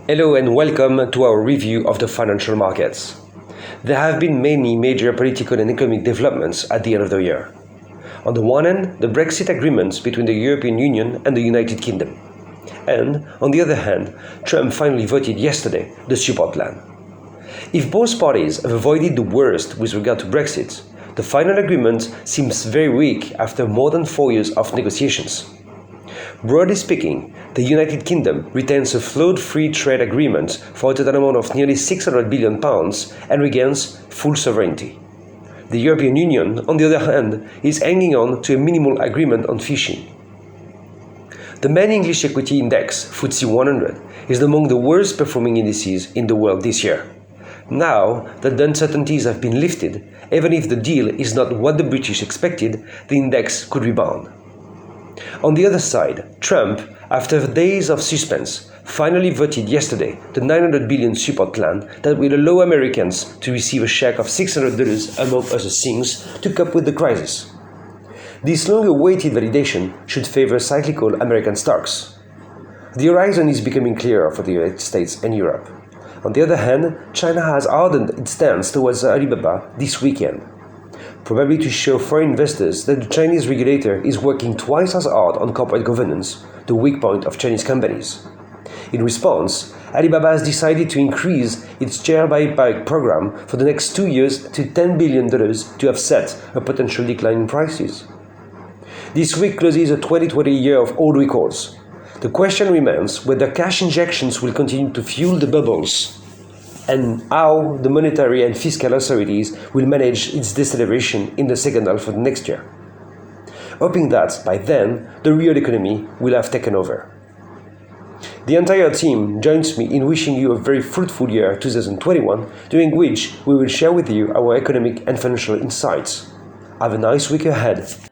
Hello and welcome to our review of the financial markets. There have been many major political and economic developments at the end of the year. On the one hand, the Brexit agreement between the European Union and the United Kingdom. And, on the other hand, Trump finally voted yesterday the support plan. If both parties have avoided the worst with regard to Brexit, the final agreement seems very weak after more than 4 years of negotiations. Broadly speaking, the United Kingdom retains a flawed free trade agreement for a total amount of nearly £600 billion and regains full sovereignty. The European Union, on the other hand, is hanging on to a minimal agreement on fishing. The main English equity index, FTSE 100, is among the worst performing indices in the world this year. Now that the uncertainties have been lifted, even if the deal is not what the British expected, the index could rebound. On the other side, Trump, after days of suspense, finally voted yesterday the $900 billion support plan that will allow Americans to receive a check of $600 among other things to cope with the crisis. This long-awaited validation should favor cyclical American stocks. The horizon is becoming clearer for the United States and Europe. On the other hand, China has hardened its stance towards Alibaba this weekend, probably to show foreign investors that the Chinese regulator is working twice as hard on corporate governance, the weak point of Chinese companies. In response, Alibaba has decided to increase its share buyback program for the next 2 years to $10 billion to offset a potential decline in prices. This week closes a 2020 year of old records. The question remains whether cash injections will continue to fuel the bubbles and how the monetary and fiscal authorities will manage its deceleration in the second half of next year. Hoping that, by then, the real economy will have taken over. The entire team joins me in wishing you a very fruitful year 2021, during which we will share with you our economic and financial insights. Have a nice week ahead.